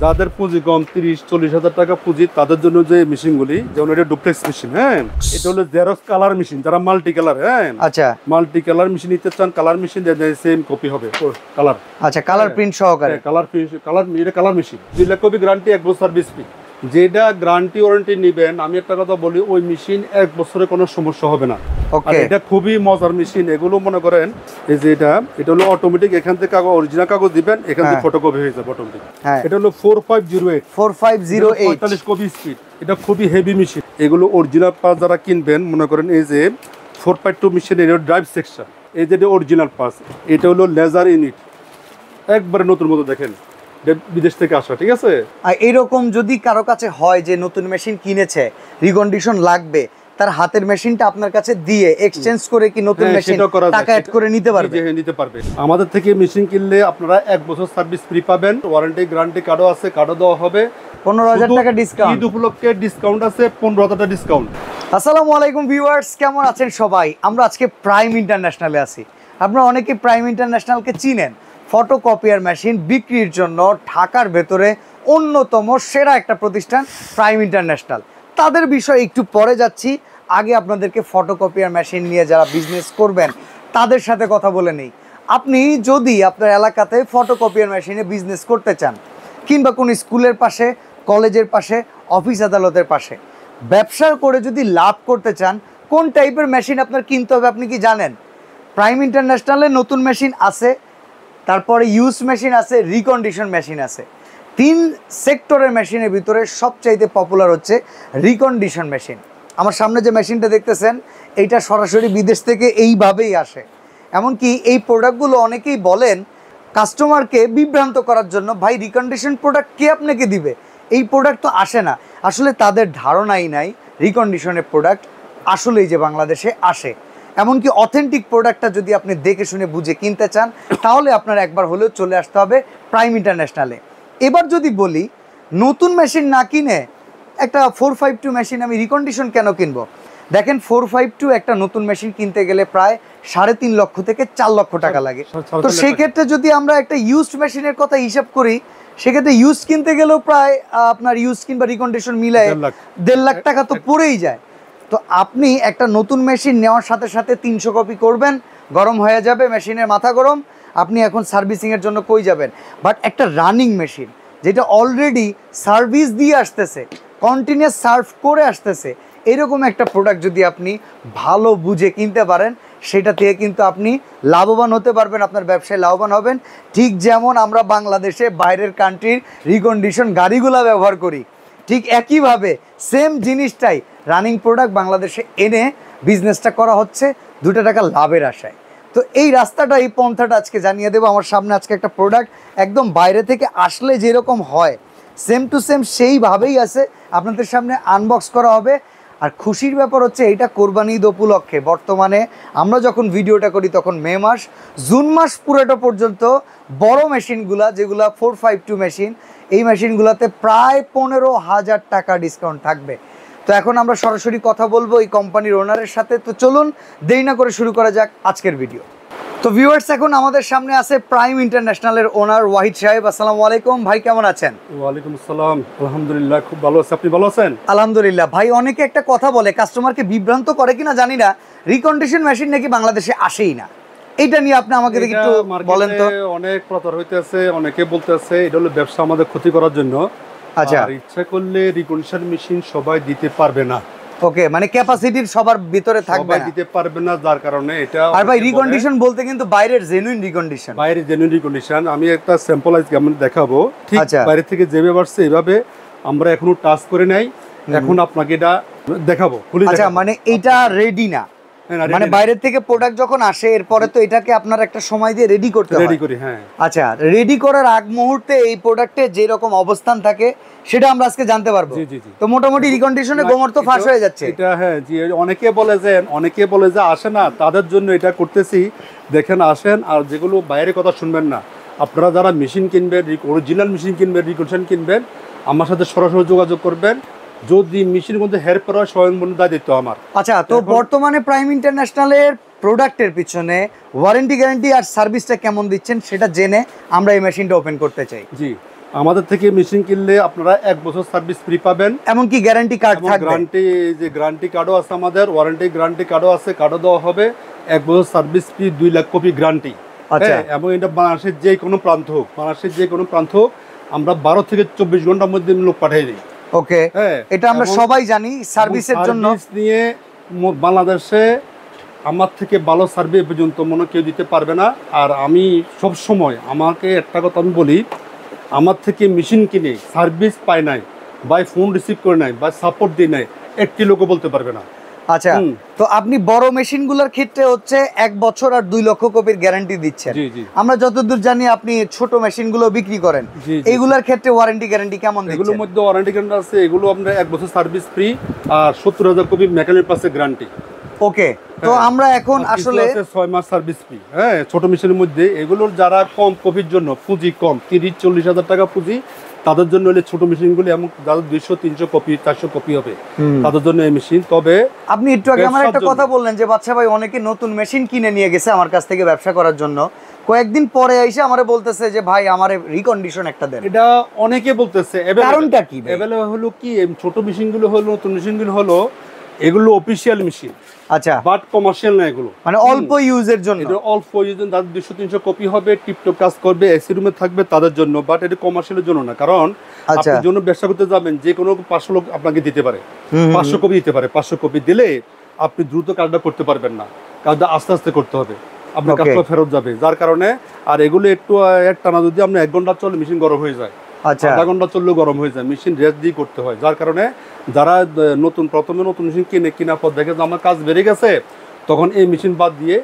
যাদের পুঁজি কম 30-40 হাজার টাকা পুঁজি তাদের জন্য যে মেশিনগুলি, যেমন এটা ডুপ্লেক্স মেশিন, হ্যাঁ এটা হলো জেরক্স কালার মেশিন, যারা মাল্টি কালার, হ্যাঁ আচ্ছা মাল্টি কালার মেশিন নিতে চান, কালার মেশিন সেম কপি হবে কালার। আচ্ছা, কালার প্রিন্ট সহকারে কালার এটা colour machine 2 lakh copy guarantee, 1 বছর সার্ভিস ফি। যেটা গ্যারান্টি ওয়ারেন্টি নেবেন, আমি একটা কথা বলি, ওই মেশিন 1 বছরে কোনো সমস্যা হবে না। আর এটা খুবই মজার মেশিন। এগুলো মনে করেন এই যে এটা হলো অটোমেটিক, এখান থেকে কাগজ অরিজিনাল কাগজ দিবেন, এখান থেকে ফটোকপি হয়ে যাবে অটোমেটিক। এটা হলো 4508 45 কপি স্পিড। এটা খুবই হেভি মেশিন। এগুলো অরিজিনাল পার্টস যারা কিনবেন, মনে করেন এই যে 452 মেশিন, এর ড্রাইভ সেকশন, এই যে অরিজিনাল পার্টস। এটা হলো লেজার ইউনিট, একবারে নতুন মতো, দেখেন বিদেশ থেকে আসা, ঠিক আছে। আর এরকম যদি কারো কাছে হয় যে নতুন মেশিন কিনেছে, রিকন্ডিশন লাগবে, তার হাতের মেশিনটা আপনার কাছে দিয়ে এক্সচেঞ্জ করে কি নতুন মেশিন টাকা অ্যাড করে নিতে পারবে? নিতে পারবে। আমাদের থেকে মেশিন কিনলে আপনারা 1 বছর সার্ভিস ফ্রি পাবেন, ওয়ারেন্টি গ্যারান্টি কার্ডও আছে, কার্ডও দেওয়া হবে। 15,000 টাকা ডিসকাউন্ট, ঈদ উপলক্ষে ডিসকাউন্ট আছে, 15,000 টাকা ডিসকাউন্ট। আসসালামু আলাইকুম ভিউয়ার্স, কেমন আছেন সবাই? আমরা আজকে প্রাইম ইন্টারন্যাশনালে আছি। আপনারা অনেকে প্রাইম ইন্টারন্যাশনালকে চিনেন, ফটোকপিয়ার মেশিন বিক্রির জন্য ঢাকার ভেতরে অন্যতম সেরা একটা প্রতিষ্ঠান প্রাইম ইন্টারন্যাশনাল। তাদের বিষয়ে একটু পরে যাচ্ছি, আগে আপনাদেরকে ফটোকপিয়ার মেশিন নিয়ে যারা বিজনেস করবেন তাদের সাথে কথা বলে নেই। আপনি যদি আপনার এলাকাতে ফটোকপিয়ার মেশিনে বিজনেস করতে চান, কিংবা কোনো স্কুলের পাশে, কলেজের পাশে, অফিস আদালতের পাশে ব্যবসা করে যদি লাভ করতে চান, কোন টাইপের মেশিন আপনার কিনতে হবে আপনি কি জানেন? প্রাইম ইন্টারন্যাশনালে নতুন মেশিন আছে, তারপরে ইউজ মেশিন আছে, রিকন্ডিশন মেশিন আছে। 3 সেক্টরের মেশিনের ভিতরে সবচাইতে পপুলার হচ্ছে রিকন্ডিশন মেশিন। আমার সামনে যে মেশিনটা দেখতেছেন, এইটা সরাসরি বিদেশ থেকে এইভাবেই আসে। এমনকি এই প্রোডাক্টগুলো অনেকেই বলেন কাস্টমারকে বিভ্রান্ত করার জন্য, ভাই রিকন্ডিশন প্রোডাক্ট কে আপনাকে দিবে, এই প্রোডাক্ট তো আসে না। আসলে তাদের ধারণাই নাই রিকন্ডিশনের প্রোডাক্ট আসলেই যে বাংলাদেশে আসে। এমনকি অথেন্টিক প্রোডাক্টটা যদি আপনি দেখে শুনে বুঝে কিনতে চান, তাহলে আপনার একবার হলেও চলে আসতে হবে প্রাইম ইন্টারন্যাশনালে। এবার যদি বলি নতুন মেশিন না কিনে একটা 452 মেশিন আমি রিকন্ডিশন কেন কিনবো? দেখেন 452 একটা নতুন মেশিন কিনতে গেলে প্রায় 3.5 লক্ষ থেকে 4 লক্ষ টাকা লাগে। তো সেই ক্ষেত্রে যদি আমরা একটা ইউজড মেশিনের কথা হিসাব করি, সেক্ষেত্রে ইউজ কিনতে গেলেও প্রায় আপনার ইউজ কিংবা রিকন্ডিশন মিলায় 1.5 লাখ টাকা তো পড়েই যায়। তো আপনি একটা নতুন মেশিন নেওয়ার সাথে সাথে 300 কপি করবেন, গরম হয়ে যাবে, মেশিনের মাথা গরম, আপনি এখন সার্ভিসিংয়ের জন্য কই যাবেন? বাট একটা রানিং মেশিন যেটা অলরেডি সার্ভিস দিয়ে আসতেছে, কন্টিনিউয়াস সার্ভ করে আসতেছে, এরকম একটা প্রোডাক্ট যদি আপনি ভালো বুঝে কিনতে পারেন, সেটা থেকে কিন্তু আপনি লাভবান হতে পারবেন, আপনার ব্যবসায় লাভবান হবেন। ঠিক যেমন আমরা বাংলাদেশে বাইরের কান্ট্রির রিকন্ডিশন গাড়িগুলো ব্যবহার করি, ঠিক একইভাবে সেম জিনিসটাই রানিং প্রোডাক্ট বাংলাদেশে এনে বিজনেসটা করা হচ্ছে 2 টাকা লাভের আশায়। তো এই রাস্তাটা, এই পন্থাটা আজকে জানিয়ে দেবো। আমার সামনে আজকে একটা প্রোডাক্ট একদম বাইরে থেকে আসলে যেরকম হয় সেম টু সেম সেইভাবেই আছে, আপনাদের সামনে আনবক্স করা হবে। আর খুশির ব্যাপার হচ্ছে এইটা কোরবানি ঈদ উপলক্ষে, বর্তমানে আমরা যখন ভিডিওটা করি তখন মে মাস, জুন মাস পুরোটা পর্যন্ত বড় মেশিনগুলা যেগুলা 452 মেশিন, এই মেশিনগুলোতে প্রায় 15,000 টাকা ডিসকাউন্ট থাকবে। তো এখন আমরা সরাসরি কথা বলবো এই কোম্পানির ওনারের সাথে। তো চলুন দেরি না করে শুরু করা যাক আজকের ভিডিও। তো ভিউয়ার্স, এখন আমাদের সামনে আছে প্রাইম ইন্টারন্যাশনালের ওনার ওয়াহিদ সাহেব। আসসালামু আলাইকুম ভাই, কেমন আছেন? ওয়ালাইকুম আসসালাম, আলহামদুলিল্লাহ খুব ভালো আছি, আপনি ভালো আছেন? আলহামদুলিল্লাহ। ভাই, অনেকে একটা কথা বলে, কাস্টমারকে বিভ্রান্ত করে কিনা জানি না, রিকন্ডিশন মেশিন নাকি বাংলাদেশে আসেই না। এইটা নিয়ে আপনি আমাকে একটু বলেন তো। অনেক প্রচার হইতেছে, অনেকে বলতেছে এটা হলো ব্যবসা আমাদের ক্ষতি করার জন্য। আচ্ছা, আর ইচ্ছা করলে রিকন্ডিশন মেশিন সবাই দিতে পারবে না। ওকে, মানে ক্যাপাসিটির সবার ভিতরে থাকবে না, দিতে পারবে না, যার কারণে এটা। আর ভাই রিকন্ডিশন বলতে কিন্তু বাইরের জেনুইন রিকন্ডিশন, বাইরের জেনুইন রিকন্ডিশন। আমি একটা স্যাম্পল আজকে আমি দেখাবো, ঠিক বাইরে থেকে যেভাবে আসছে এভাবে আমরা এখনো টাচ করে নাই, এখন আপনাকে এটা দেখাবো। আচ্ছা, মানে এটা রেডি না, মানে বাইরের থেকে প্রোডাক্ট যখন আসে এরপরে তো এটাকে আপনার একটা সময় দিয়ে রেডি করতে হয়। রেডি করি, হ্যাঁ। আচ্ছা, রেডি করার আগ মুহূর্তে এই প্রোডাক্টে যে রকম অবস্থান থাকে সেটা আমরা আজকে জানতে পারবো। জি জি জি। তো মোটামুটি রিকন্ডিশনে গোমর তো ফাঁস হয়ে যাচ্ছে এটা, হ্যাঁ জি। অনেকে বলে যে আসে না, তাদের জন্য এটা করতেছি। দেখেন আসেন, আর যেগুলো বাইরে কথা শুনবেন না, আপনারা যারা মেশিন কিনবেন, অরিজিনাল মেশিন কিনবেন, রিকন্ডিশন কিনবেন, আমার সাথে সরাসরি যোগাযোগ করবেন। যদি মেশিনের মধ্যে হেরফের হয়, স্বয়ং দায়িত্ব আমার। আচ্ছা, তো বর্তমানে প্রাইম ইন্টারন্যাশনালের প্রোডাক্টের পিছনে ওয়ারেন্টি গ্যারান্টি আর সার্ভিসটা কেমন দিচ্ছেন সেটা জেনে আমরা এই মেশিনটা ওপেন করতে চাই। জি, আমাদের থেকে মেশিন কিনলে আপনারা 1 বছর সার্ভিস ফ্রি পাবেন, এমনকি গ্যারান্টি কার্ড থাকবে, গ্যারান্টি কার্ডও আছে আমাদের, ওয়ারেন্টি গ্যারান্টি কার্ডও আছে, কার্ডও দেওয়া হবে। 1 বছর service free, 2 lakh copy guarantee. আচ্ছা, এবং এটা বাংলাদেশের যে কোনো প্রান্ত হোক, আমরা 12 থেকে 24 ঘন্টার মধ্যে লোক পাঠিয়ে দিই। ওকে, এটা আমরা সবাই জানি। সার্ভিসের জন্য নিয়ে বাংলাদেশে আমার থেকে ভালো সার্ভিস পর্যন্ত মনে কেউ দিতে পারবে না। আর আমি সব সময় আমাকে একটা কথা আমি বলি, আমার থেকে মেশিন কিনে সার্ভিস পায় নাই, বা ফোন রিসিভ করে নাই, বা সাপোর্ট দিয়ে নাই, একটি লোকও বলতে পারবে না। আচ্ছা, তো আপনি বড় মেশিনগুলোর ক্ষেত্রে হচ্ছে 1 বছর আর 2 লক্ষ কপির গ্যারান্টি দিচ্ছেন। আমরা যতদূর জানি আপনি ছোট মেশিনগুলো বিক্রি করেন, এইগুলোর ক্ষেত্রে ওয়ারেন্টি গ্যারান্টি কেমন দিচ্ছেন? এগুলোর মধ্যে ওয়ারেন্টি গ্যারান্টি আছে, এগুলো আমরা 1 বছর সার্ভিস ফ্রি আর 70,000 কপি মেকানিক পাশে গ্যারান্টি। ওকে, তো আমরা এখন আসলে 6 মাস সার্ভিস ফ্রি। ছোট মেশিনের মধ্যে এগুলোর যারা কম কপির জন্য পুঁজি কম, 30-40 হাজার টাকা পুঁজি, তাদের জন্য হলে ছোট মেশিনগুলি, এবং যাদের 200-300 কপি 400 কপি হবে তাদের জন্য এই মেশিন। তবে আপনি একটু আগে আমার একটা কথা বললেন যে বাচ্চা ভাই অনেকে নতুন মেশিন কিনে নিয়ে গেছে আমার কাছ থেকে ব্যবসা করার জন্য, কয়েকদিন পরে এসে আমারে বলতেছে যে ভাই আমার রিকন্ডিশন একটা দেন। এটা অনেকে বলতেছে, কারণটা কি? হলো কি, ছোট মেশিনগুলো হলো, নতুন মেশিনগুলো হলো, এগুলো অফিশিয়াল মেশিন। আচ্ছা, বাট কমার্শিয়াল না, এগুলো মানে অল্প ইউজের জন্য। এটা অল্প ইউজের, যাদের 200-300 কপি হবে, টিপটপ কাজ করবে, এসি রুমে থাকবে, তাদের জন্য। বাট এটা কমার্শিয়ালের জন্য না, কারণ আপনি যখন ব্যবসা করতে যাবেন, যে কোনো 500 লোক আপনাকে দিতে পারে, 500 কপি দিতে পারে। 500 কপি দিলে আপনি দ্রুত কাজটা করতে পারবেন না, কাজটা আস্তে আস্তে করতে হবে, আপনার কাজটা ফেরত যাবে। যার কারণে আর এগুলো একটু টানা যদি আপনি 1 ঘন্টা চলে, মেশিন গরম হয়ে যায়। আচ্ছা, আধা ঘন্টা চললেও গরম হয়ে যায়, মেশিন রেস্ট দিয়ে করতে হয়। যার কারণে যারা প্রথমে নতুন মেশিন কেনার পর দেখে যে আমার কাজ বেড়ে গেছে, তখন এই মেশিন বাদ দিয়ে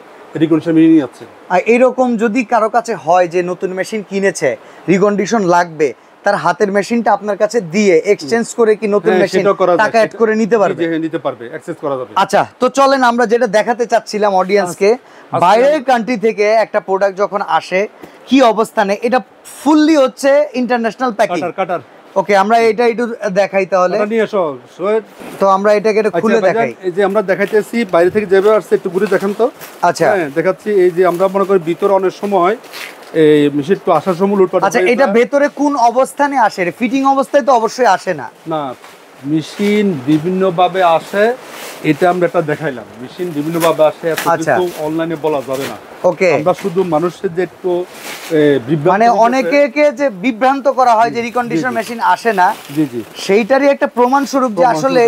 রিকন্ডিশন মেশিন যাচ্ছে। আর এরকম যদি কারো কাছে হয় যে নতুন মেশিন কিনেছে, রিকন্ডিশন লাগবে, তার হাতের মেশিনটা আপনার কাছে দিয়ে এক্সচেঞ্জ করে কি নতুন মেশিন টাকা অ্যাড করে নিতে পারবে? নিতে পারবে, অ্যাক্সেস করা যাবে। আচ্ছা, তো চলেন আমরা যেটা দেখাতে চাচ্ছিলাম অডিয়েন্সকে, বাইরের কান্ট্রি থেকে একটা প্রোডাক্ট যখন আসে কি অবস্থানে, এটা ফুললি হচ্ছে ইন্টারন্যাশনাল প্যাকিং। ওকে, আমরা এটা একটু দেখাই তাহলে। তো আমরা এটাকে একটু খুলে দেখাই। এই যে আমরা দেখাইতেছি বাইরে থেকে যেভাবে আসছে, একটু ঘুরে দেখেন তো। আচ্ছা, দেখাচ্ছি। এই যে আমরা মনে করি ভিতরে অনেক সময় এই মেশিন একটু আসার সময় লুটপাট। আচ্ছা, এটা ভেতরে কোন অবস্থানে আসে? ফিটিং অবস্থায় তো অবশ্যই আসে না। না, মেশিন বিভিন্ন ভাবে আসে, এটা আমরা একটা দেখাইলাম। মেশিন বিভিন্ন ভাবে আসে, এত কিছু অনলাইনে বলা যাবে না। ওকে, আমরা শুধু মানুষের যে একটু মানে অনেকে যে বিভ্রান্ত করা হয় যে রিকন্ডিশন মেশিন আসে না, জি জি, সেইটারই একটা প্রমাণ স্বরূপ যে আসলে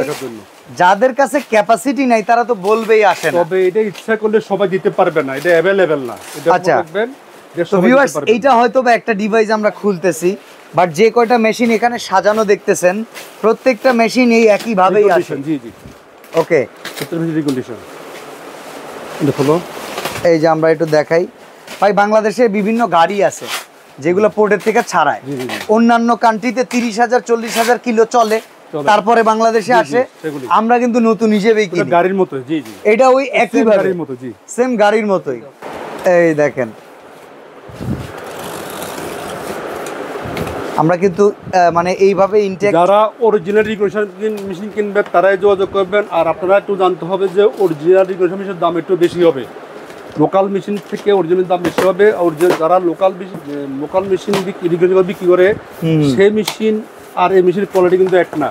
যাদের কাছে ক্যাপাসিটি নাই তারা তো বলবেই আসে না। তবে এটা ইচ্ছা করলে সবাই দিতে পারবে না, এটা अवेलेबल না। এটা দেখবেন যে সবাই দিতে পারবে। এইটা হয়তো বা একটা ডিভাইস আমরা খুলতেছি, বাট যে কয়টা মেশিন এখানে সাজানো দেখতেছেন, প্রত্যেকটা মেশিন এই একই ভাবেই আসে। জি জি, ওকে, রিকন্ডিশন দেখো। এই যে আমরা একটু দেখাই ভাই, বাংলাদেশে বিভিন্ন গাড়ি আছে যেগুলো পোর্টের থেকে ছাড়ায়, অন্যান্য কান্ট্রিতে 30,000 40,000 কিলো চলে, তারপরে বাংলাদেশে আসে। আমরা কিন্তু নতুন হিসেবেই কিনি, গাড়ির মতো। জি জি, এটা ওই একই গাড়ির মতো। জি, সেম গাড়ির মতোই। এই দেখেন, আমরা কিন্তু মানে এইভাবে ইনটেক, যারা অরিজিনাল রিকন্ডিশন মেশিন কিনবে তারাই যোগাযোগ করবেন। আর আপনারা একটু জানতে হবে যে অরিজিনাল রিকন্ডিশন মেশিনের দাম একটু বেশি হবে, লোকাল মেশিন থেকে অরিজিনাল দাম বেশি হবে। যারা লোকাল মেশিন বিক্রি করে, সেই মেশিন আর এই মেশিনের কোয়ালিটি কিন্তু এক না।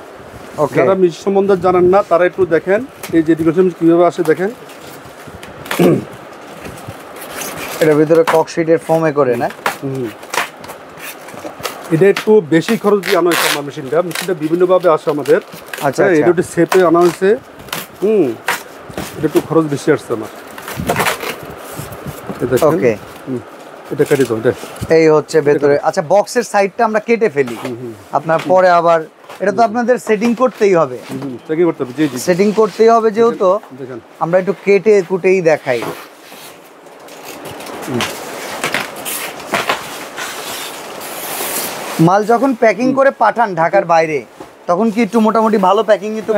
যারা মেশিন সম্বন্ধে জানেন না তারা একটু দেখেন এই যে রিকন্ডিশন কিভাবে আসে, দেখেন। এটার ভিতরে ককশিটের ফোমে করে না, এটা একটু বেশি খরচ দিয়ে আনা হয়েছে আমার মেশিনটা বিভিন্নভাবে আসে আমাদের। আচ্ছা, এটা একটু শেপে আনা হয়েছে। এটা একটু খরচ বেশি আসছে আমার। ওকে, এটা কেটে দাও। এই হচ্ছে ভেতরে। আচ্ছা, বক্সের সাইডটা আমরা কেটে ফেলি, আপনার পরে আবার এটা তো আপনাদের সেটিং করতেই হবে। সেটিং করতেই হবে যেহেতু, আমরা একটু কেটে কুটেই দেখাই। মাল যখন প্যাকিং করে পাঠান ঢাকার বাইরে, তখন কি একটু মোটামুটি ভালো প্যাকিং তো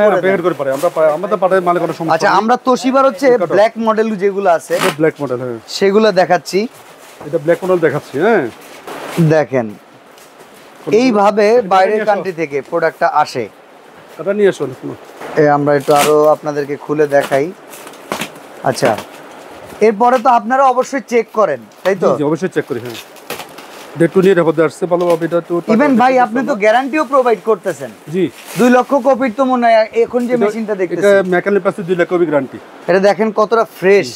করে পারে। আমরা আমাদের পাঠাই মালে কোনো সমস্যা। আচ্ছা, আমরা তোশিবার হচ্ছে ব্ল্যাক মডেল যেগুলো আছে, ব্ল্যাক মডেল, হ্যাঁ, সেগুলো দেখাচ্ছি। এটা ব্ল্যাক মডেল দেখাচ্ছি। হ্যাঁ, দেখেন এইভাবে বাইরের কান্ট্রি থেকে প্রোডাক্টটা আসে। এটা নিয়ে আসুন। আমরা একটু আরো আপনাদেরকে খুলে দেখাই। আচ্ছা, এরপরে তো আপনারা অবশ্যই চেক করেন, তাই তো? জি, অবশ্যই চেক করি। হ্যাঁ, একটু নিয়ে রেখে আসছে ভালোভাবে এটা তো ইভেন ভাই আপনি তো গ্যারান্টিও প্রোভাইড করতেছেন। জি 2 লক্ষ কপির তো মনে হয় এখন যে মেশিনটা দেখতেছি এটা মেকানিক পাশে 2 লাখ কপি গ্যারান্টি। এটা দেখেন কতটা ফ্রেশ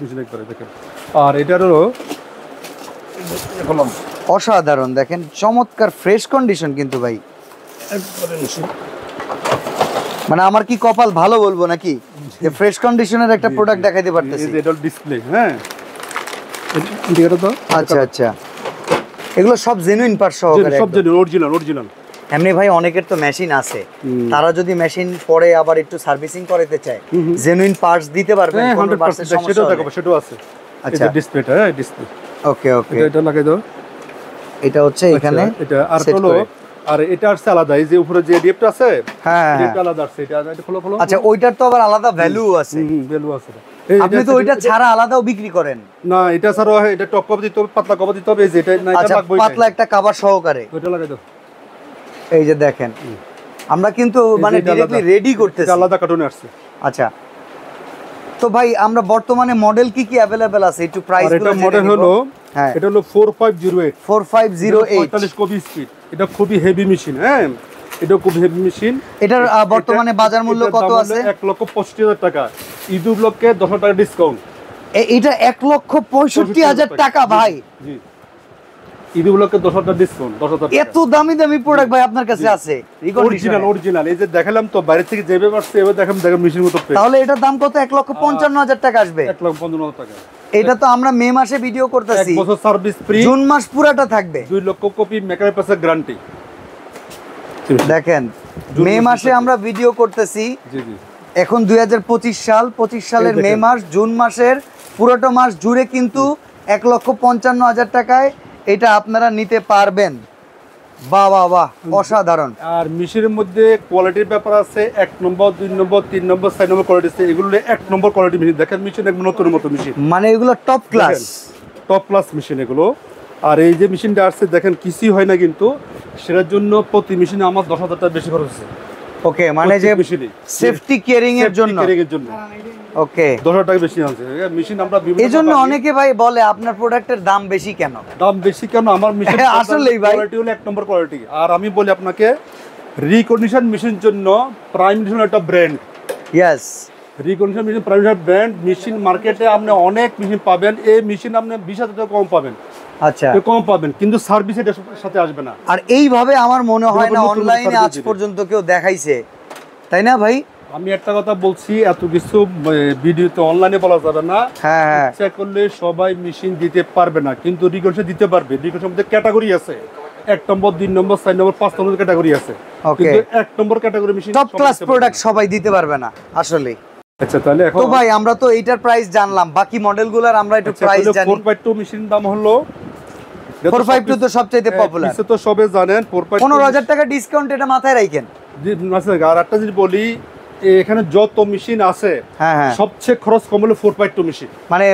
মেশিন একবারে দেখেন। আর এটার হলো কলম অসাধারণ, দেখেন চমৎকার ফ্রেশ কন্ডিশন কিন্তু ভাই। একবারে মেশিন মানে আমার কি কপাল ভালো বলবো নাকি যে ফ্রেশ কন্ডিশনের একটা প্রোডাক্ট দেখাইতে পারতেছি। এই যে এটা ডিসপ্লে, হ্যাঁ এটা তো আচ্ছা আচ্ছা, এগুলো সব জেনুইন পার্ট সহকারে, সব জেনুইন অরিজিনাল। এমনি ভাই অনেকের তো মেশিন আছে, তারা যদি মেশিন পরে আবার একটু সার্ভিসিং করাতে চায় জেনুইন পার্টস দিতে পারবেন? হ্যাঁ, কোনো 100% পার্টসের সমস্যা সেটাও হবে? দেখো, সেটাও আছে। আচ্ছা এটা ডিসপ্লেটা, হ্যাঁ ডিসপ্লে। ওকে ওকে, এটা লাগাই দাও। এটা হচ্ছে এখানে এটা আর set হলো করে। আর এটা আছে আলাদা, এই যে উপরে যে ডিপটা আছে হ্যাঁ ডিপটা আলাদা আছে। এটা খোলো খোলো। আচ্ছা, ওইটার তো আবার আলাদা ভ্যালু আছে। ভ্যালু আছে। আপনি তো ওইটা ছাড়া আলাদাও বিক্রি করেন? না, এটা ছাড়া এটা টপ কভার দিতে হবে, পাতলা কভার দিতে হবে। এই যে এটা না, এটা আচ্ছা, লাগবে, পাতলা একটা কভার সহকারে ওইটা লাগাই দাও। এই যে দেখেন আমরা কিন্তু মানে ডাইরেক্টলি রেডি করতেছি, এটা আলাদা কার্টুনে আসছে। আচ্ছা তো ভাই আমরা বর্তমানে মডেল কি কি अवेलेबल আছে একটু প্রাইস আর এটা মডেল হলো, হ্যাঁ এটা হলো 4508 4508 45 কপি স্পিড। এটা খুবই হেভি মেশিন, হ্যাঁ এটা খুব হেভি মেশিন। এটার বর্তমানে বাজার মূল্য কত আছে? 1,65,000 টাকা। ঈদ উপলক্ষে 10 টাকা ডিসকাউন্ট। এটা 1,65,000 টাকা ভাই? জি, ঈদ উপলক্ষে 10 টাকা ডিসকাউন্ট, 10,000 টাকা। এত দামি দামি প্রোডাক্ট ভাই আপনার কাছে আছে? অরিজিনাল। এই যে দেখালাম তো, বাইরে থেকে যেভাবে আসছে এভাবে দেখেন মেশিন মতো। তাহলে এটার দাম কত? 1,55,000 টাকা আসবে। 1,55,000 টাকা। এটা তো আমরা মে মাসে ভিডিও করতেছি, 1 বছর সার্ভিস ফ্রি, জুন মাস পুরাটা থাকবে। 2 লক্ষ কপি মেকানিক পাসের গ্যারান্টি। দেখেন মে মাসে আমরা ভিডিও করতেছি, জি জি, এখন 2025 সাল, 25 সালের মে মাস, জুন মাসের পুরোটা মাস জুড়ে কিন্তু 1,55,000 টাকায় এটা আপনারা নিতে পারবেন। বাহ বাহ বাহ, অসাধারণ। আর মেশিনের মধ্যে কোয়ালিটির ব্যাপার আছে। 1 নম্বর, 2 নম্বর, 3 নম্বর, 4 নম্বর কোয়ালিটি আছে। এগুলো 1 নম্বর কোয়ালিটি মেশিন। দেখেন মেশিন একদম নতুন মতো মেশিন, মানে এগুলো top class, top class machine এগুলো। আর এই যে মেশিনটা আসছে দেখেন কিছুই হয় না, কিন্তু সেটার জন্য প্রতি মেশিনে আমার 10,000 টাকা বেশি খরচ হচ্ছে। ওকে, মানে যে সেফটি কেয়ারিং এর জন্য, ওকে 10,000 টাকা বেশি আছে মেশিন। আমরা এই জন্য অনেকে ভাই বলে আপনার প্রোডাক্টের দাম বেশি কেন? দাম বেশি কেন? আমার মেশিন আসলেই ভাই কোয়ালিটি হলো 1 নম্বর কোয়ালিটি। আর আমি বলি আপনাকে, রিকন্ডিশন মেশিনের জন্য প্রাইম মেশিন একটা brand. Yes, recondition machine prime brand machine. মার্কেটে আপনি অনেক মেশিন পাবেন, এই মেশিন আপনি 20,000 টাকা কম পাবেন। আচ্ছা, কম পাবেন, কিন্তু সার্ভিস এটার সাথে আসবে না। আর এইভাবে আমার মনে হয় না অনলাইনে আজ পর্যন্ত কেউ দেখাইছে, তাই না ভাই? আমি একটা কথা বলছি, এত কিছু ভিডিওতে অনলাইনে বলা যাবে না। হ্যাঁ, ইচ্ছা করলে সবাই মেশিন দিতে পারবে না, কিন্তু রিকন্ডিশন দিতে পারবে। রিকন্ডিশনের মধ্যে ক্যাটাগরি আছে, 1 নম্বর, 2 নম্বর, 4 নম্বর, 5 নম্বর ক্যাটাগরি আছে। কিন্তু 1 number category machine, top class product সবাই দিতে পারবে না আসলে। আচ্ছা, তাহলে এখন তো ভাই আমরা তো এইটার প্রাইস জানলাম, বাকি মডেলগুলোর আমরা একটু প্রাইস জানি। 452 মেশিন দাম হলো 452 তো সবচেয়ে পপুলার। তো সবে জানেন 452 15,000 টাকা ডিসকাউন্ট, এটা মাথায় রাখেন। আর একটা যদি বলি, এখানে যত মেশিন আছে হ্যাঁ, সবচেয়ে খরচ কম হলো 452 মেশিন। মানে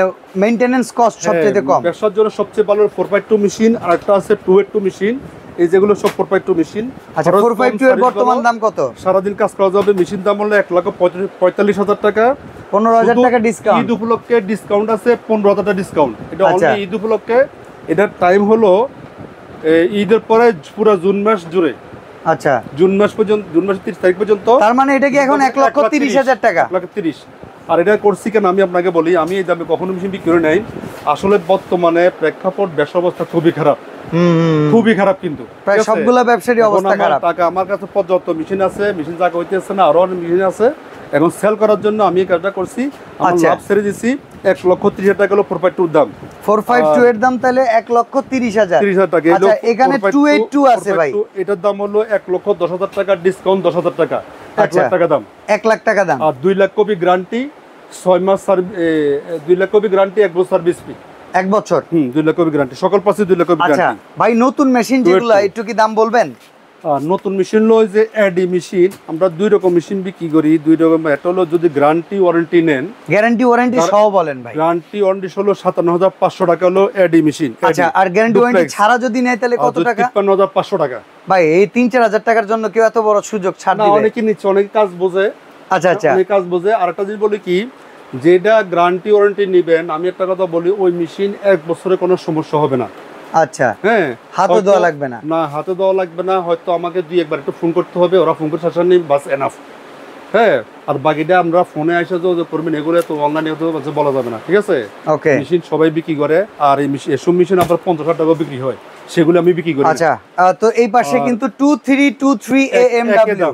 মেইনটেনেন্স কস্ট সবচেয়ে কম। ব্যবসার জন্য সবচেয়ে ভালো 452 মেশিন। আর একটা আছে 282 মেশিন। এই যেগুলো সব 452 মেশিন। আচ্ছা, 452 এর বর্তমান দাম কত? সারাদিন কাজ করা যাবে। মেশিন দাম হলো 1,45,000 টাকা। 15,000 টাকা ডিসকাউন্ট। ঈদ উপলক্ষে ডিসকাউন্ট আছে 15,000 টাকা ডিসকাউন্ট। এটা অনলি ঈদ উপলক্ষে। এটার টাইম হলো ঈদের পরে পুরো জুন মাস জুড়ে। আচ্ছা, জুন মাস পর্যন্ত, জুন মাসের 30 তারিখ পর্যন্ত। তার মানে এটা কি এখন 1,30,000 টাকা? 1,30,000। আর এটা করছি কেন আমি আপনাকে বলি, আমি এই দামে কখনো মেশিন বিক্রি করি নাই। আসলে বর্তমানে প্রেক্ষাপট ব্যবসা অবস্থা খুবই খারাপ, খুবই খারাপ। কিন্তু প্রায় সবগুলা ব্যবসারই অবস্থা খারাপ। টাকা আমার কাছে পর্যাপ্ত মেশিন আছে, মেশিন জায়গা হইতেছে না, আরো অনেক মেশিন আছে। এখন সেল করার জন্য আমি এই কাজটা করছি। আমি লাভ ছেড়ে দিছি। 1,30,000 টাকা হলো 452 দাম। 452 এর দাম তাহলে 1,30,000 টাকা। আচ্ছা, এখানে 282 আছে ভাই। এটার দাম হলো 1,10,000 টাকা ডিসকাউন্ট, 10,000 টাকা, 1 লাখ টাকা দাম। 1 লাখ টাকা দাম। আর 2 লাখ কপি গ্যারান্টি, 6 মাস 2 লাখ কপি গ্যারান্টি, 1 বছর সার্ভিস ফি। 1 বছর। 2 লাখ কপি গ্যারান্টি, সকল পাশে 2 লাখ কপি গ্যারান্টি। আচ্ছা ভাই, নতুন মেশিন যেগুলো একটু কি দাম বলবেন? নতুন মেশিন হলো যে এডি মেশিন। আমরা 2 রকম মেশিন বিক্রি করি, 2 রকম। একটা হলো যদি গ্যারান্টি ওয়ারেন্টি নেন, গ্যারান্টি ওয়ারেন্টি সহ বলেন ভাই। গ্যারান্টি ওয়ারেন্টি হলো 57,500 টাকা হলো এডি মেশিন। আচ্ছা, আর গ্যারান্টি ওয়ারেন্টি ছাড়া যদি নেয় তাহলে কত টাকা? 53,500 টাকা। ভাই এই 3-4 হাজার টাকার জন্য কেউ এত বড় সুযোগ ছাড় দিবে? অনেকে নিচ্ছে, অনেকে কাজ বোঝে। আচ্ছা আচ্ছা, অনেক কাজ বোঝে। আর একটা জিনিস বলি কি, যেটা গ্যারান্টি ওয়ারেন্টি নেবেন, আমি একটা কথা বলি, ওই মেশিন 1 বছরে কোনো সমস্যা হবে না। আচ্ছা, হ্যাঁ হাতে দেওয়া লাগবে না? না, হাতে দেওয়া লাগবে না, হয়তো আমাকে দুই একবার একটু ফোন করতে হবে, ওরা ফোন করে শাসন নেই, বাস এনাফ। হ্যাঁ, আর বাকিটা আমরা ফোনে এসে যে করবেন এগুলো তো অনলাইনে তো বলা যাবে না, ঠিক আছে? ওকে। মেশিন সবাই বিক্রি করে, আর এই এসব মেশিন আপনার 50,000 টাকা বিক্রি হয়, সেগুলো আমি বিক্রি করি। আচ্ছা, তো এই পাশে কিন্তু 2323 AMW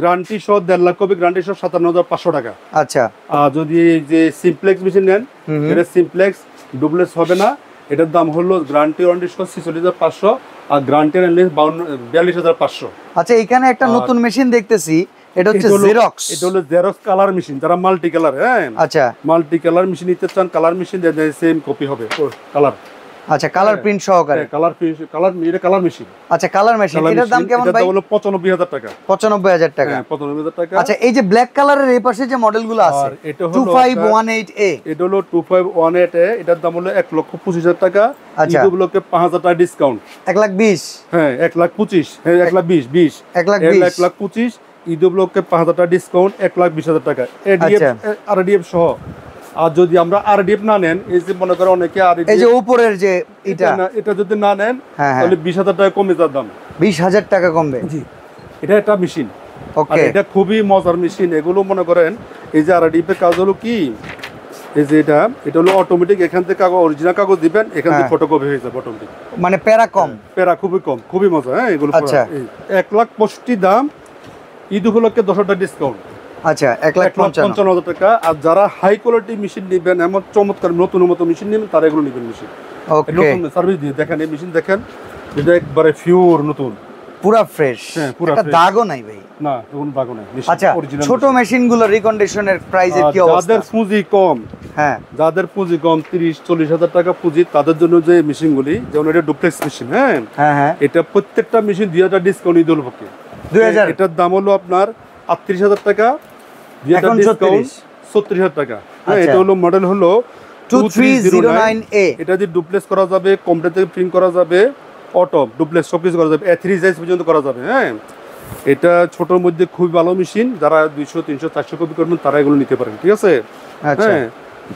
গ্যারান্টি সহ 1.5 লাখ কপি, গ্যারান্টি সহ 57,500 টাকা। আচ্ছা, আর যদি এই যে সিমপ্লেক্স মেশিন নেন, এটা সিমপ্লেক্স ডুপ্লেক্স হবে না, এটার দাম হলো গ্যারান্টি ওয়ারেন্টি সহ 46,500, আর গ্যারান্টি এনলেস 42,500। আচ্ছা, এখানে একটা নতুন মেশিন দেখতেছি, এটা হচ্ছে জেরক্স। এটা হলো জেরক্স কালার মেশিন, যারা মাল্টি কালার, হ্যাঁ আচ্ছা, মাল্টি কালার মেশিন নিতে চান, কালার মেশিন সেম কপি হবে কালার। আচ্ছা, কালার প্রিন্ট সহকারে কালার এটা কালার মেশিন। আচ্ছা, কালার মেশিন, এটার দাম কেমন ভাই? এটা হলো 95,000 টাকা। 95,000 টাকা। হ্যাঁ, 95,000 টাকা। আচ্ছা, এই যে ব্ল্যাক কালারের এই পাশে যে মডেলগুলো আছে, আর এটা হলো 2518A, এটা হলো 2518A, এটার দাম হলো 1,25,000 টাকা। আচ্ছা, ঈদগুলোকে 5,000 টাকা ডিসকাউন্ট। 1,20,000। হ্যাঁ, 1,25,000, হ্যাঁ 1,20,000, 1,25,000 ঈদগুলোকে 5,000 টাকা ডিসকাউন্ট, 1,20,000 টাকা এডিএফ, আরডিএফ সহ। আর যদি আমরা আরডিএফ না নেন, এই যে মনে করেন অনেকে এই যে উপরের যে এটা যদি না নেন, হ্যাঁ, তাহলে 20,000 টাকা কমে যার দাম। 20,000 টাকা কমবে? জি, এটা একটা মেশিন। ওকে, এটা খুবই মজার মেশিন। এগুলো মনে করেন এই যে আরডিএফ এর কাজ হলো কি, এই যে এটা হলো অটোমেটিক, এখান থেকে কাগজ অরিজিনাল কাগজ দিবেন, এখান থেকে ফটোকপি হয়ে যাবে অটোমেটিক। মানে প্যারা কম? প্যারা খুবই কম, খুবই মজা। হ্যাঁ, এগুলো আচ্ছা, 1,65,000 দাম, ঈদ উপলক্ষে 10 টাকা ডিসকাউন্ট। আচ্ছা, 1,55,000 টাকা। আর যারা হাই কোয়ালিটি মেশিন নেবেন, এমন চমৎকার নতুন মতো মেশিন নেবেন, তারা এগুলো নেবেন মেশিন। ওকে, নতুন সার্ভিস দিয়ে দেখেন, এই মেশিন দেখেন, এটা একবারে পিওর নতুন, পুরা ফ্রেশ, হ্যাঁ পুরা একটা দাগও নাই ভাই? না, কোনো দাগও নাই। আচ্ছা, ছোট মেশিনগুলো রিকন্ডিশনের প্রাইসের কি অবস্থা? যাদের পুঁজি কম, হ্যাঁ, যাদের পুঁজি কম, 30-40,000 টাকা পুঁজি, তাদের জন্য যে মেশিনগুলি, যেমন এটা ডুপ্লেক্স মেশিন, হ্যাঁ হ্যাঁ, এটা প্রত্যেকটা মেশিন 2,000 ডিসকাউন্ট ঈদ উপলক্ষে। 2,000? এটার দাম হলো আপনার 38,000 টাকা, 2,000 ডিসকাউন্ট 36,000 টাকা। হ্যাঁ, এটা হলো মডেল হলো 2309A। এটা দিয়ে ডুপ্লেক্স করা যাবে, কম্পিউটার থেকে প্রিন্ট করা যাবে, অটো ডুপ্লেক্স সব কিছু করা যাবে, A3 সাইজ পর্যন্ত করা যাবে। হ্যাঁ, এটা ছোটোর মধ্যে খুবই ভালো মেশিন, যারা 200, 300, 400 কপি করবেন তারা এগুলো নিতে পারেন, ঠিক আছে? হ্যাঁ,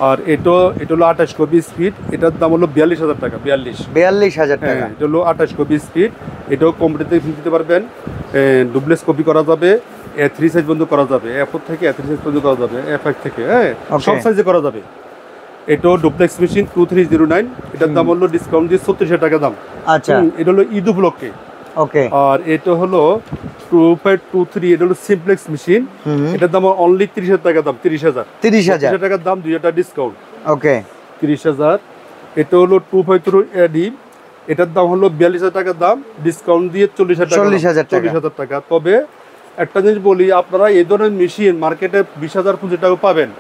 আর এটা হলো 28 কপি স্পিড, এটার দাম হলো 42,000 টাকা। 42,000 টাকা। হ্যাঁ, এটা হলো 28 কপি স্পিড, এটাও কম্পিউটার থেকে প্রিন্ট দিতে পারবেন, ডুপ্লেক্স কপি করা যাবে, A3 সাইজ পর্যন্ত করা যাবে, A4 থেকে A3 সাইজ পর্যন্ত করা যাবে, A5 থেকে, হ্যাঁ সব সাইজে করা যাবে। এটাও ডুপ্লেক্স মেশিন 2309, এটার দাম হলো ডিসকাউন্ট দিয়ে 36,000 টাকা দাম। আচ্ছা, এটা হলো ঈদ উপলক্ষে। ওকে, আর এটা হলো 2523, এটা হলো সিমপ্লেক্স মেশিন, এটার দাম অনলি 30,000 টাকা দাম। 30,000 টাকার দাম, 2,000 টাকা ডিসকাউন্ট। ওকে, 30,000। এটা হলো 253 AD, এটার দাম হলো 42,000 টাকা দাম, ডিসকাউন্ট দিয়ে 40,000 টাকা। তবে একটা জিনিস বলি, আপনারা এই ধরনের মেশিন মার্কেটে 20,000 পুঁজি টাকা পাবেন,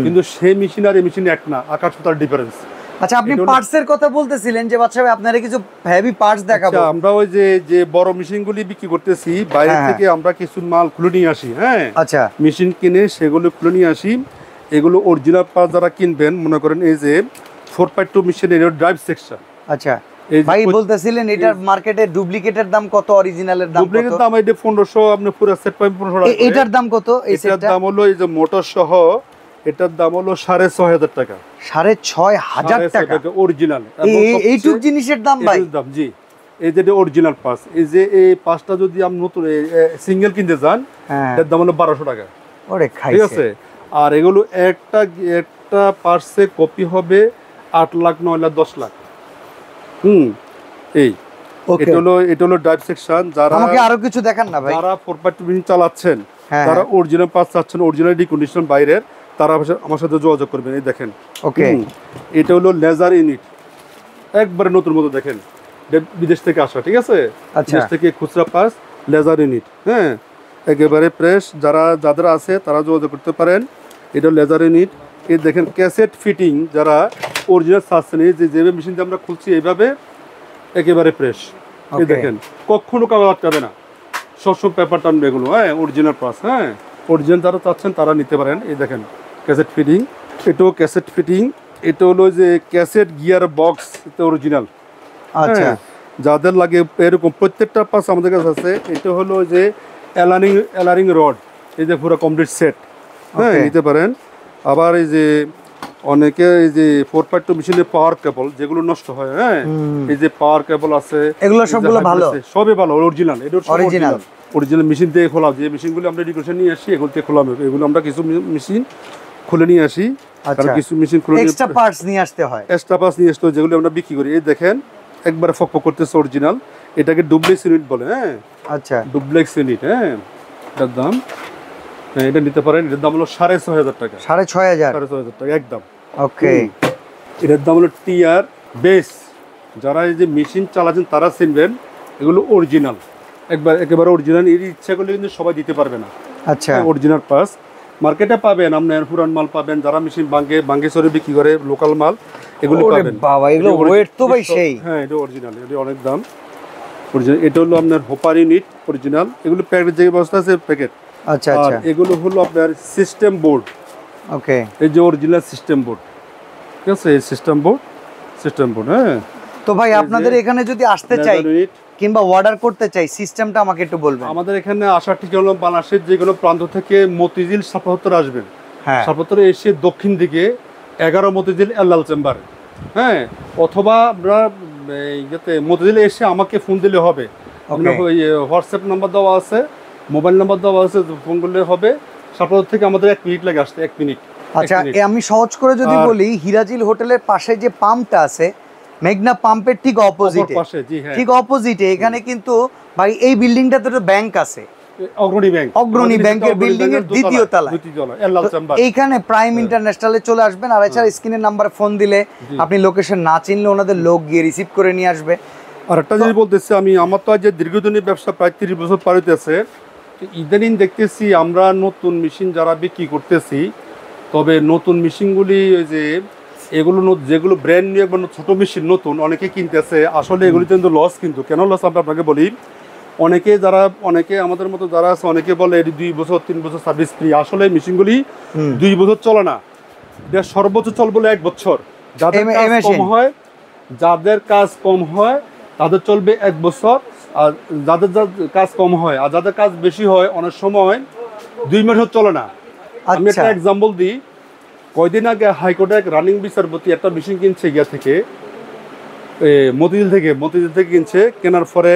কিন্তু সেই মেশিন আর এই মেশিন এক না, আকাশ পাতাল ডিফারেন্স। আচ্ছা, আপনি পার্টসের কথা বলতেছিলেন যে বাচ্চা ভাই, আপনারা কিছু হেভি পার্টস দেখাবো। আমরা ওই যে বড় মেশিনগুলি বিক্রি করতেছি, বাইরে থেকে আমরা কিছু মাল খুলে নিয়ে আসি। হ্যাঁ, আচ্ছা, মেশিন কিনে সেগুলো খুলে নিয়ে আসি। এগুলো অরিজিনাল পার্টস যারা কিনবেন, মনে করেন এই যে 4x2 মেশিনের ড্রাইভ সেকশন। আচ্ছা ভাই, বলতেছিলেন এটার মার্কেটে ডুপ্লিকেটের দাম কত, অরিজিনালের দাম কত? ডুপ্লিকেটের দাম এটা 1500, আপনি পুরো সেট পাবেন 1500 টাকা। এটার দাম কত? এটার দাম হলো এই যে মোটর সহ, এটার দাম হলো 6,500 টাকা। 6,500 টাকা অরিজিনাল। এইটুক জিনিসের দাম ভাই? দাম, জি। এই যে অরিজিনাল পাস, এই যে এই পাসটা যদি আপনি নতুন সিঙ্গেল কিনতে যান, এর দাম হলো 1200 টাকা। ওরে খাইছে। ঠিক আছে। আর এগুলো একটা পার্সে কপি হবে 8 লাখ, 9 লাখ, 10 লাখ। এই এটা হলো ড্রাইভ সেকশন। যারা আমাকে আরো কিছু দেখান না ভাই। যারা 4x2 মেশিন চালাচ্ছেন, যারা অরিজিনাল পাস চাচ্ছেন, অরিজিনাল ডিকন্ডিশন বাইরের, তারা আমার সাথে যোগাযোগ করবেন। এই দেখেন, ওকে, এটা হলো লেজার ইউনিট, একবারে নতুন মতো। দেখেন, বিদেশ থেকে আসা, ঠিক আছে? বিদেশ থেকে খুচরা পাস লেজার ইউনিট। হ্যাঁ, একেবারে প্রেস, যাদের আছে তারা যোগাযোগ করতে পারেন। এটা লেজার ইউনিট। এই দেখেন ক্যাসেট ফিটিং, যারা অরিজিনাল চাচ্ছেন, এই যে মেশিন দিয়ে আমরা খুলছি এইভাবে, একেবারে ফ্রেশ। এই দেখেন, কখনো কাগজ আটকাবে না, সবসময় পেপার টানবে এগুলো। হ্যাঁ, অরিজিনাল পাস। হ্যাঁ, অরিজিনাল যারা চাচ্ছেন তারা নিতে পারেন। এই দেখেন ক্যাসেট ফিটিং, এটাও ক্যাসেট ফিটিং। এটা হলো যে ক্যাসেট গিয়ার বক্স, এটা অরিজিনাল। আচ্ছা, যাদের লাগে এরকম প্রত্যেকটা পাস আমাদের কাছে আছে। এটা হলো যে এলারিং রড, এই যে পুরো কমপ্লিট সেট। হ্যাঁ, নিতে পারেন। আবার এই যে অনেকে এই যে 4.2 মেশিনের পাওয়ার কেবল যেগুলো নষ্ট হয়, হ্যাঁ, এই যে পাওয়ার কেবল আছে, এগুলো সবগুলো ভালো, সবই ভালো, অরিজিনাল। এটা অরিজিনাল মেশিন দিয়ে খোলা, যে মেশিনগুলো আমরা রিকোয়েশন নিয়ে আসি এগুলো দিয়ে খোলা হবে। এগুলো আমরা কিছু মেশিন খুলে নিয়ে আসি, আর কিছু মেশিন খুলে এক্সট্রা পার্টস নিয়ে আসতে হয়, এক্সট্রা পার্টস নিয়ে আসতে হয়, যেগুলো আমরা বিক্রি করি। এই দেখেন একবারে ফকফক করতেছে অরিজিনাল, এটাকে ডুপ্লেক্স ইউনিট বলে, হ্যাঁ। আচ্ছা, ডুপ্লেক্স ইউনিট, হ্যাঁ, এটার দাম, হ্যাঁ, এটা নিতে পারেন। এটার দাম হলো 6,500 টাকা, 6,500 টাকা একদম। ওকে, এটার দাম হলো টিআর বেস। যারা এই যে মেশিন চালাচ্ছেন তারা চিনবেন, এগুলো অরিজিনাল, একেবারে অরিজিনাল। এর ইচ্ছা করলে কিন্তু সবাই দিতে পারবে না। আচ্ছা, অরিজিনাল পাস মার্কেটে পাবেন, আপনার পুরান মাল পাবেন, যারা মেশিন বাঙ্গে সরে বিক্রি করে লোকাল মাল, এগুলো পাবেন। বাবা, এগুলো ওয়েট তো ভাই সেই। হ্যাঁ, এটা অরিজিনাল, এটা অনেক দাম অরিজিনাল। এটা হলো আপনার হোপার ইউনিট অরিজিনাল, এগুলো প্যাকেট যে অবস্থা আছে প্যাকেট। আচ্ছা আর আচ্ছা, এগুলো হলো আপনার সিস্টেম বোর্ড। ওকে, এই যে অরিজিনাল সিস্টেম বোর্ড, ঠিক আছে, এই সিস্টেম বোর্ড, হ্যাঁ। তো ভাই আপনাদের এখানে যদি আসতে চাই কিংবা অর্ডার করতে চাই, সিস্টেমটা আমাকে একটু বলবেন। আমাদের এখানে আসার ঠিক হলো বাংলাদেশের যে কোনো প্রান্ত থেকে মতিঝিল ৭৭ আসবেন, হ্যাঁ, ৭৭ এসে দক্ষিণ দিকে 11 মতিঝিল এল্লাল চেম্বার, হ্যাঁ, অথবা আমরা ইয়েতে মতিঝিলে এসে আমাকে ফোন দিলে হবে। হোয়াটসঅ্যাপ নাম্বার দেওয়া আছে, মোবাইল নাম্বার দেওয়া আছে, ফোন করলে হবে। ৭৭ থেকে আমাদের 1 মিনিট লাগে আসতে, 1 মিনিট। আচ্ছা, আমি সহজ করে যদি বলি, হিরাজিল হোটেলের পাশে যে পাম্পটা আছে, মেঘনা পাম্পের ঠিক অপোজিটে, ঠিক অপোজিটে এখানে কিন্তু ভাই এই বিল্ডিংটাতে তো ব্যাংক আছে, অগ্রণী ব্যাংকের বিল্ডিং এর দ্বিতীয় তলায় এইখানে প্রাইম ইন্টারন্যাশনালে চলে আসবেন। আর এছাড়া স্ক্রিনের নাম্বারে ফোন দিলে আপনি লোকেশন না চিনলে ওনাদের লোক গিয়ে রিসিভ করে নিয়ে আসবে। আর একটা জিনিস বলতেছি, আমি আমার তো আজ দীর্ঘদিনের ব্যবসা প্রায় 30 বছর পার হইতেছে, ইদানিং দেখতেছি আমরা নতুন মেশিন যারা বিক্রি করতেছি, তবে নতুন মেশিনগুলি ওই যে এগুলো যেগুলো ব্র্যান্ড নিউ একবার ছোটো মেশিন নতুন অনেকে কিনতেছে, আসলে এগুলিতে কিন্তু লস। কিন্তু কেন লস আমরা আপনাকে বলি, অনেকে আমাদের মতো যারা আছে অনেকে বলে 2 বছর 3 বছর সার্ভিস ফ্রি। আসলে মেশিনগুলি 2 বছর চলে না, এটা সর্বোচ্চ চল বলে 1 বছর। যাদের কাজ কম হয় তাদের চলবে 1 বছর, আর যাদের কাজ কম হয় আর যাদের কাজ বেশি হয় অনেক সময় 2 মাসও চলে না। আমি একটা এক্সাম্পল দিই, কয়দিন আগে হাইকোর্টে এক রানিং বিচারপতি একটা মেশিন কিনছে গিয়া থেকে মতিঝিল থেকে কিনছে। কেনার পরে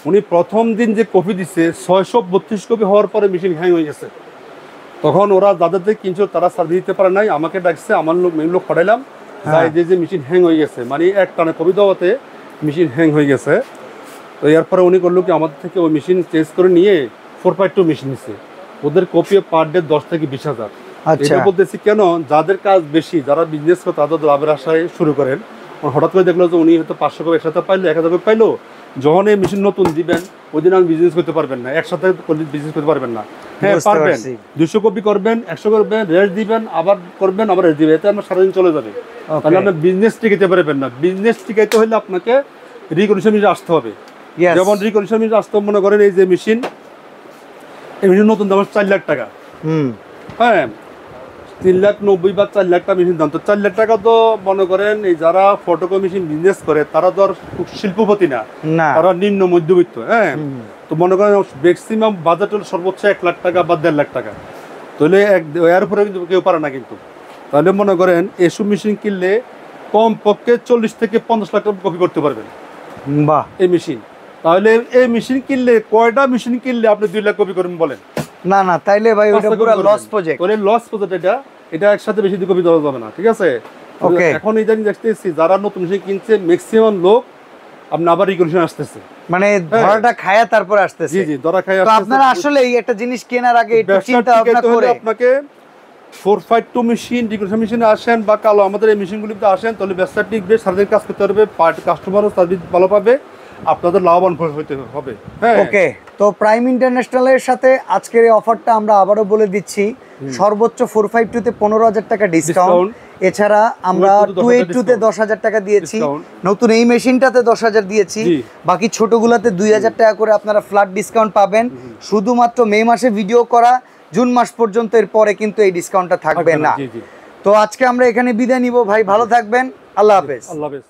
উনি প্রথম দিন যে কপি দিচ্ছে 632 কপি হওয়ার পরে মেশিন হ্যাং হয়ে গেছে। তখন ওরা যাদের থেকে কিনছিল তারা সার্ভিস দিতে পারে নাই, আমাকে ডাকছে, আমার লোক পাঠাইলাম, যে মেশিন হ্যাং হয়ে গেছে, মানে এক টানে কপি দেওয়াতে মেশিন হ্যাং হয়ে গেছে। তো এরপরে উনি করলো কি, আমাদের থেকে ওই মেশিন চেঞ্জ করে নিয়ে 4.2 মেশিন নিচ্ছে। ওদের কপি পার ডে 10 থেকে 20,000। এটা বলতেছি কেন, যাদের কাজ বেশি, যারা বিজনেস করে তাদের লাভের আশায় শুরু করেন। হঠাৎ করে দেখলো যে উনি হয়তো 500 কপি একসাথে পাইলো, 1000 কপি পাইলো, যখন এই মেশিন নতুন দিবেন ওই দিন আমি বিজনেস করতে পারবেন না, একসাথে বিজনেস করতে পারবেন না। হ্যাঁ পারবেন, 200 কপি করবেন, 100 করবেন, রেস্ট দিবেন, আবার করবেন, আবার রেস্ট দিবেন, এতে আমার সারাদিন চলে যাবে। তাহলে আপনার বিজনেস টিকাইতে পারবেন না। বিজনেস টিকাইতে হলে আপনাকে রিকন্ডিশন মেশিন আসতে হবে। যেমন রিকন্ডিশন মেশিন আসতে মনে করেন এই যে মেশিন, এই মেশিন নতুন দাম 4 লাখ টাকা, হ্যাঁ 3,90,000 বা 4 লাখ টাকা মেশিন দাম। তো 4 লাখ টাকা তো মনে করেন এই যারা ফটোকপি মেশিন বিজনেস করে তারা তো আর শিল্পপতি না, তারা নিম্ন মধ্যবিত্ত। হ্যাঁ, তো মনে করেন ম্যাক্সিমাম বাজেট হল সর্বোচ্চ 1 লাখ টাকা বা 1.5 লাখ টাকা। তাহলে এর উপরে কিন্তু কেউ পারে না কিন্তু। তাহলে মনে করেন এসব মেশিন কিনলে কম পক্ষে 40 থেকে 50 লাখ টাকা কপি করতে পারবেন। বাহ, এই মেশিন। তাহলে এই মেশিন কিনলে কয়টা মেশিন কিনলে আপনি 2 লাখ কপি করবেন বলেন? না না, তাইলে ভাই ওটা পুরো লস প্রজেক্ট। তাহলে লস প্রজেক্ট এটা একসাথে বেশি কপি দেওয়া যাবে না, ঠিক আছে? ওকে, এখন এই জানি দেখতেছি যারা নতুন মেশিন কিনছে ম্যাক্সিমাম লোক আপনি আবার রিকন্ডিশন আসতেছে, মানে ধরাটা খায়া তারপর আসতেছে। জি জি, ধরা খায়া আসতেছে। তো আপনারা আসলে এই একটা জিনিস কেনার আগে একটু চিন্তা ভাবনা করে আপনাকে 4.2 মেশিন রিকন্ডিশন মেশিনে আসেন বা কালো আমাদের এই মেশিনগুলিতে আসেন, তাহলে ব্যবসা টিকবে, সারাদিন কাজ করতে পারবে, কাস্টমারও সার্ভিস ভালো পাবে, আপনাদের লাভবান হতে হবে। হ্যাঁ, ওকে। তো প্রাইম ইন্টারন্যাশনালের সাথে আজকের এই অফারটা আমরা আবারও বলে দিচ্ছি, সর্বোচ্চ 452 তে 15,000 টাকা ডিসকাউন্ট। এছাড়া আমরা 282 তে 10,000 টাকা দিয়েছি, নতুন এই মেশিনটাতে 10,000 দিয়েছি, বাকি ছোটগুলাতে 2,000 টাকা করে আপনারা ফ্ল্যাট ডিসকাউন্ট পাবেন। শুধুমাত্র মে মাসে ভিডিও করা, জুন মাস পর্যন্ত, এর পরে কিন্তু এই ডিসকাউন্টটা থাকবে না। তো আজকে আমরা এখানে বিদায় নিব ভাই, ভালো থাকবেন, আল্লাহ হাফেজ। আল্লাহ হাফেজ।